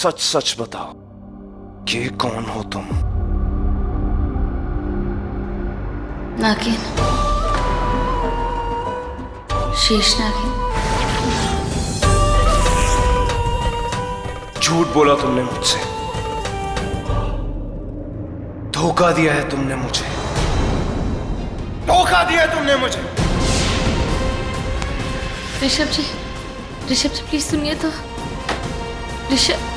सच सच बताओ कि कौन हो तुम? नागिन, शेष नागिन। झूठ बोला तुमने मुझसे, धोखा दिया है तुमने मुझे, धोखा दिया है तुमने मुझे। ऋषभ जी, प्लीज सुनिए तो। ऋषभ,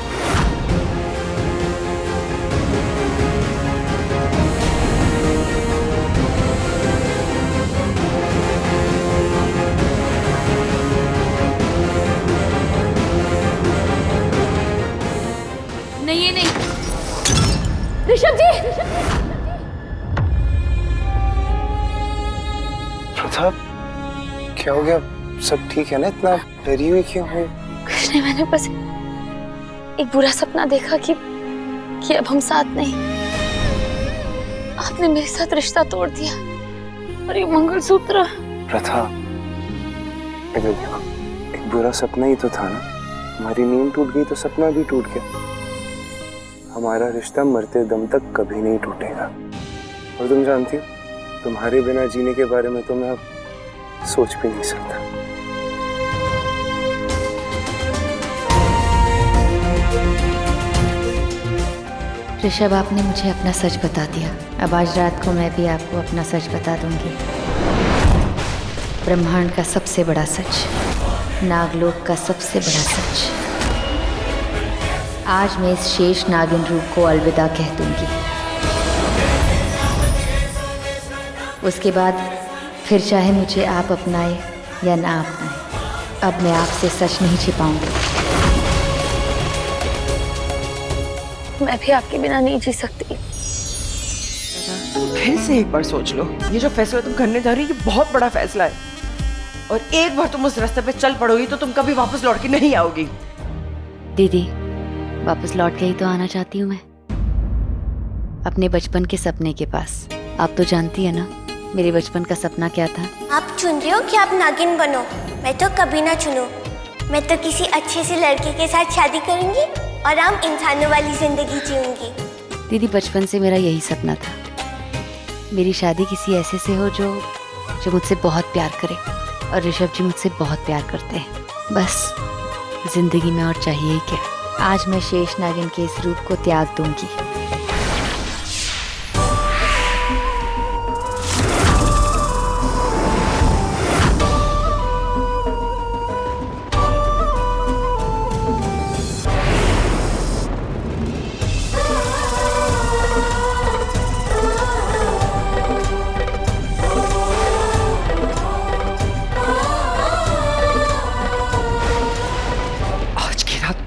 नहीं ये नहीं। ऋषभ जी, प्रताप, क्या हो गया? सब ठीक है ना? इतना डरी हुई क्यों हो? कुछ नहीं, मैंने बस एक बुरा सपना देखा कि अब हम साथ नहीं। आपने मेरे साथ रिश्ता तोड़ दिया और ये मंगलसूत्र। प्रताप, इधर देखो, एक बुरा सपना ही तो था ना। हमारी नींद टूट गई तो सपना भी टूट गया। हमारा रिश्ता मरते दम तक कभी नहीं टूटेगा। और तुम जानती हो, तुम्हारे बिना जीने के बारे में तो मैं अब सोच भी नहीं सकता। ऋषभ, आपने मुझे अपना सच बता दिया। अब आज रात को मैं भी आपको अपना सच बता दूंगी। ब्रह्मांड का सबसे बड़ा सच, नागलोक का सबसे बड़ा सच। आज मैं इस शेष नागिन रूप को अलविदा कह दूंगी। उसके बाद फिर चाहे मुझे आप अपनाए या ना अपनाए, अब मैं आपसे सच नहीं छिपाऊंगी। मैं भी आपके बिना नहीं जी सकती। फिर से एक बार सोच लो, ये जो फैसला तुम करने जा रही हो ये बहुत बड़ा फैसला है। और एक बार तुम उस रास्ते पे चल पड़ोगी तो तुम कभी वापस लौट के नहीं आओगी। दीदी, वापस लौट के ही तो आना चाहती हूँ मैं, अपने बचपन के सपने के पास। आप तो जानती है ना मेरे बचपन का सपना क्या था। आप चुन रही हो कि आप नागिन बनो? मैं तो कभी ना चुनूं। मैं तो किसी अच्छे से लड़के के साथ शादी करूंगी और हम इंसानों वाली जिंदगी जीऊंगी। दीदी, बचपन से मेरा यही सपना था, मेरी शादी किसी ऐसे से हो जो मुझसे बहुत प्यार करे। और ऋषभ जी मुझसे बहुत प्यार करते हैं। बस जिंदगी में और चाहिए ही क्या। आज मैं शेष नागिन के इस रूप को त्याग दूंगी।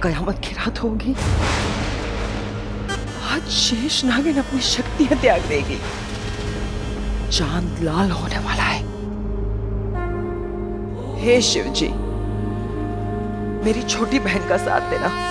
कयामत की रात होगी। आज शेष नागिन अपनी शक्तियां त्याग देगी। चांद लाल होने वाला है। हे शिव जी, मेरी छोटी बहन का साथ देना।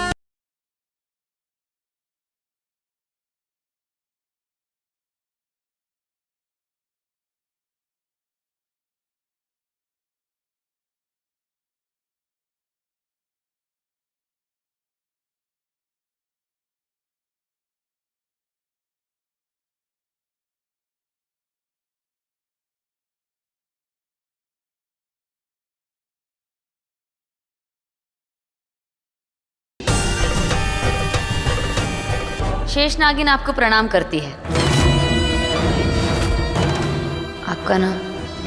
शेष नागिन आपको प्रणाम करती है। आपका नाम?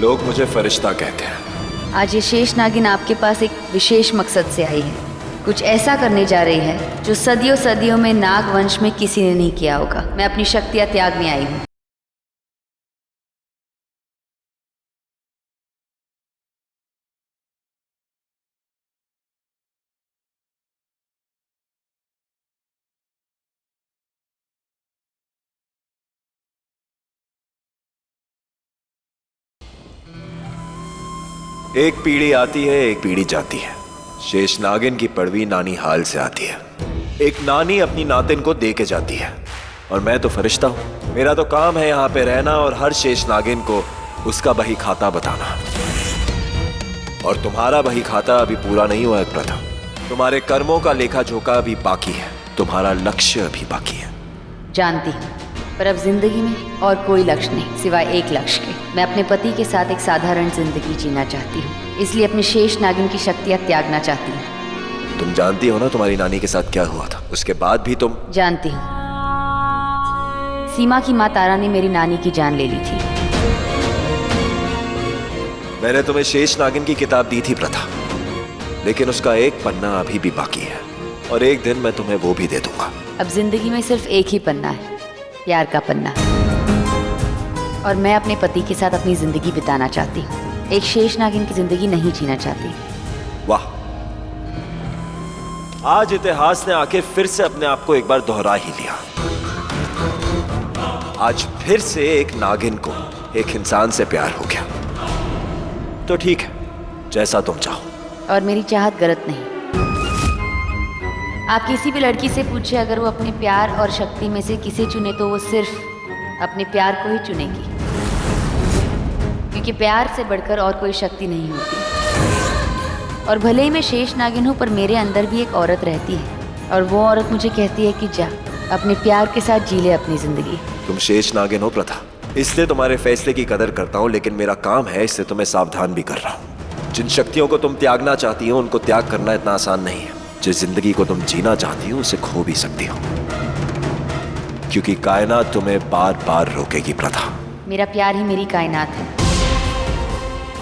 लोग मुझे फरिश्ता कहते हैं। आज ये शेष नागिन आपके पास एक विशेष मकसद से आई है। कुछ ऐसा करने जा रही है जो सदियों सदियों में नाग वंश में किसी ने नहीं किया होगा। मैं अपनी शक्तियां त्यागने आई हूँ। एक पीढ़ी आती है, एक पीढ़ी जाती है। शेष नागिन की पड़वी नानी हाल से आती है। एक नानी अपनी नातिन को दे के जाती है। और मैं तो फरिश्ता हूं। मेरा तो काम है यहाँ पे रहना और हर शेष नागिन को उसका बही खाता बताना। और तुम्हारा बही खाता अभी पूरा नहीं हुआ है प्रथम। तुम्हारे कर्मों का लेखा जोखा अभी बाकी है। तुम्हारा लक्ष्य अभी बाकी है। जानती हूँ, पर अब जिंदगी में और कोई लक्ष्य नहीं सिवाय एक लक्ष्य के। मैं अपने पति के साथ एक साधारण जिंदगी जीना चाहती हूँ, इसलिए अपने शेष नागिन की शक्तियाँ त्यागना चाहती हूँ। तुम जानती हो ना तुम्हारी नानी के साथ क्या हुआ था? उसके बाद भी तुम। जानती हूँ, सीमा की माँ तारा ने मेरी नानी की जान ले ली थी। मैंने तुम्हें शेष नागिन की किताब दी थी प्रथा, लेकिन उसका एक पन्ना अभी भी बाकी है और एक दिन मैं तुम्हें वो भी दे दूंगा। अब जिंदगी में सिर्फ एक ही पन्ना है, प्यार का पन्ना, और मैं अपने पति के साथ अपनी जिंदगी बिताना चाहती हूँ। एक शेष नागिन की जिंदगी नहीं जीना चाहती। वाह, आज इतिहास ने आके फिर से अपने आप को एक बार दोहरा ही लिया। आज फिर से एक नागिन को एक इंसान से प्यार हो गया। तो ठीक है, जैसा तुम चाहो। और मेरी चाहत गलत नहीं। आप किसी भी लड़की से पूछे, अगर वो अपने प्यार और शक्ति में से किसे चुने तो वो सिर्फ अपने प्यार को ही चुनेगी, क्योंकि प्यार से बढ़कर और कोई शक्ति नहीं होती। और भले ही मैं शेष नागिन हूँ, पर मेरे अंदर भी एक औरत रहती है, और वो औरत मुझे कहती है कि जा अपने प्यार के साथ जी ले अपनी जिंदगी। तुम शेष नागिन हो प्रथा, इसलिए तुम्हारे फैसले की कदर करता हूं, लेकिन मेरा काम है इससे तुम्हें सावधान भी कर रहा हूं। जिन शक्तियों को तुम त्यागना चाहती हो उनको त्याग करना इतना आसान नहीं है। जिस जिंदगी को तुम जीना चाहती हो उसे खो भी सकती हो, क्योंकि कायनात तुम्हें बार बार रोकेगी प्रथा। मेरा प्यार ही मेरी कायनात है,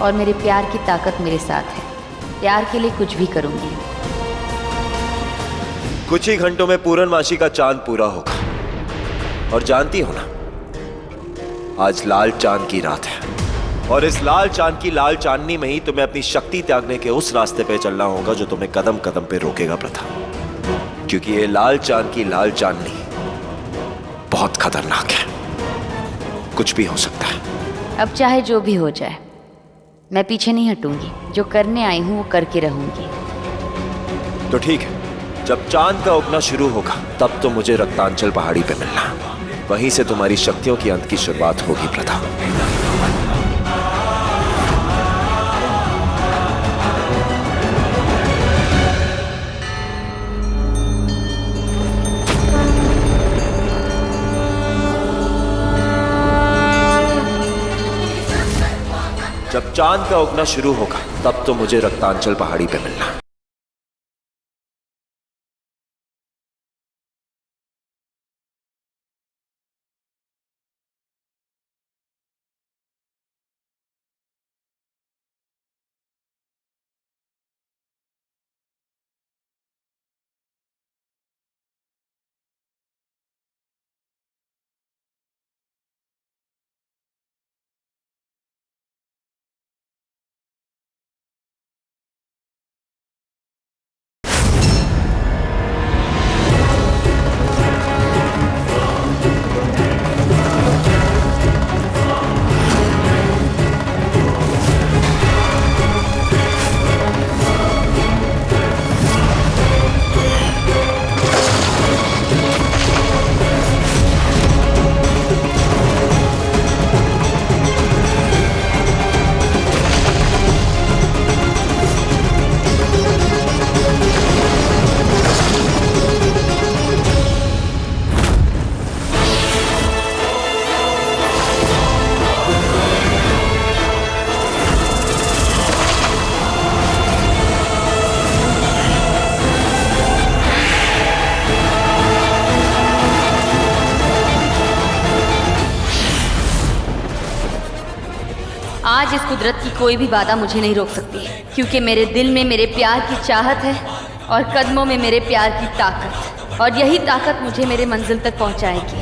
और मेरे प्यार की ताकत मेरे साथ है। प्यार के लिए कुछ भी करूंगी। कुछ ही घंटों में पूर्णमासी का चांद पूरा होगा, और जानती हो ना, आज लाल चांद की रात है, और इस लाल चांद की लाल चांदनी में ही तुम्हें अपनी शक्ति त्यागने के उस रास्ते पे चलना होगा जो तुम्हें कदम कदम पे रोकेगा प्रथा, क्योंकि ये लाल चांद की लाल चांदनी बहुत खतरनाक है। कुछ भी हो सकता है। अब चाहे जो भी हो जाए, मैं पीछे नहीं हटूंगी। जो करने आई हूँ वो करके रहूंगी। तो ठीक है, जब चांद का उगना शुरू होगा तब तो मुझे रक्तांचल पहाड़ी पे मिलना। वहीं से तुम्हारी शक्तियों की अंत की शुरुआत होगी प्रथा। जब चांद का उगना शुरू होगा तब तो मुझे रक्तांचल पहाड़ी पे मिलना। आज इस कुदरत की कोई भी बाधा मुझे नहीं रोक सकती, क्योंकि मेरे दिल में मेरे प्यार की चाहत है और कदमों में मेरे प्यार की ताकत, और यही ताकत मुझे मेरे मंजिल तक पहुंचाएगी।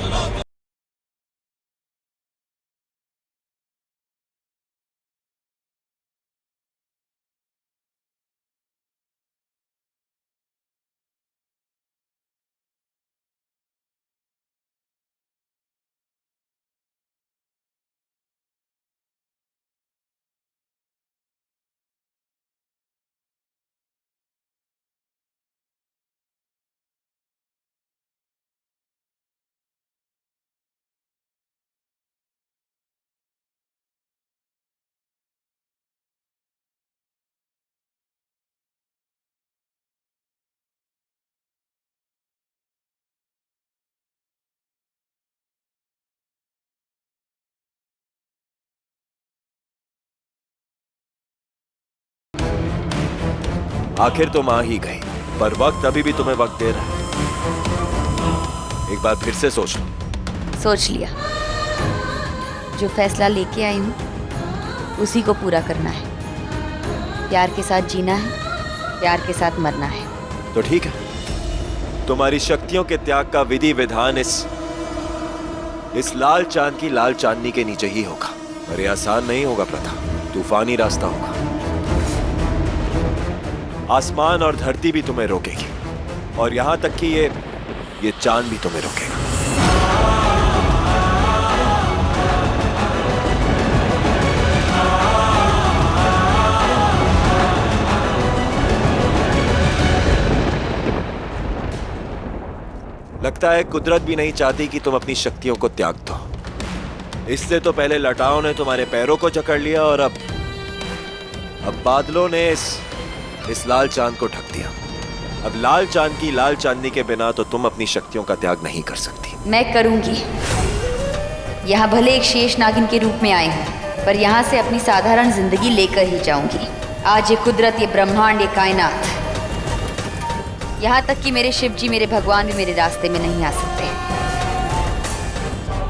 आखिर तुम आ ही गई, पर वक्त अभी भी तुम्हें वक्त दे रहा है। एक बार फिर से सोच लो। सोच लिया। जो फैसला लेके आई हूँ उसी को पूरा करना है। प्यार के साथ जीना है, प्यार के साथ मरना है। तो ठीक है, तुम्हारी शक्तियों के त्याग का विधि विधान इस लाल चांद की लाल चांदनी के नीचे ही होगा। पर यह आसान नहीं होगा प्रथा, तूफानी रास्ता होगा। आसमान और धरती भी तुम्हें रोकेगी, और यहां तक कि ये चांद भी तुम्हें रोकेगा। लगता है कुदरत भी नहीं चाहती कि तुम अपनी शक्तियों को त्याग दो। इसलिए तो पहले लटाओं ने तुम्हारे पैरों को जकड़ लिया, और अब बादलों ने इस लाल चांद को ढक दिया। अब लाल चांद की लाल चांदनी के बिना तो तुम अपनी शक्तियों का त्याग नहीं कर सकती। मैं करूंगी। यहाँ भले एक शेष नागिन के रूप में आई हूँ, पर यहाँ से अपनी साधारण जिंदगी लेकर ही जाऊंगी। आज ये कुदरत, ये ब्रह्मांड, ये कायनात, यहाँ तक कि मेरे शिव जी, मेरे भगवान भी मेरे रास्ते में नहीं आ सकते,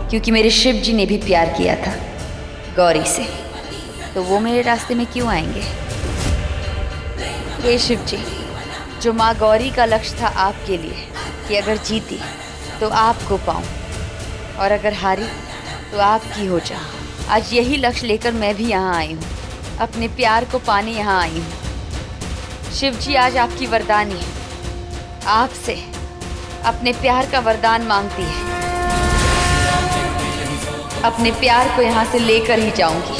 क्योंकि मेरे शिव जी ने भी प्यार किया था गौरी से, तो वो मेरे रास्ते में क्यों आएंगे? हे शिव जी, जो माँ गौरी का लक्ष्य था आपके लिए कि अगर जीती तो आपको पाऊँ, और अगर हारी तो आपकी हो जाऊँ, आज यही लक्ष्य लेकर मैं भी यहाँ आई हूँ। अपने प्यार को पाने यहाँ आई हूँ। शिव जी, आज आपकी वरदानी है, आपसे अपने प्यार का वरदान मांगती है। अपने प्यार को यहाँ से लेकर ही जाऊंगी।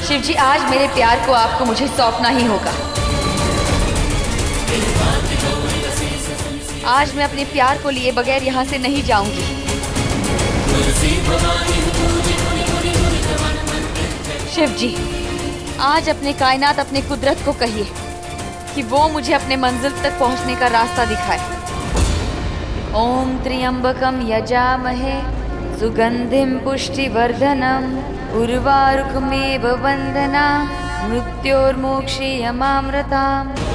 शिव जी, आज मेरे प्यार को आपको मुझे सौंपना ही होगा। आज मैं अपने प्यार को लिए बगैर यहाँ से नहीं जाऊंगी। शिव जी, आज अपने कायनात, अपने कुदरत को कहिए कि वो मुझे अपने मंजिल तक पहुंचने का रास्ता दिखाए। ओम त्र्यंबकम यजामहे सुगंधिम पुष्टिवर्धनम उर्वारुकमेव वंदना मृत्योर्मोक्षीयमामृताम्।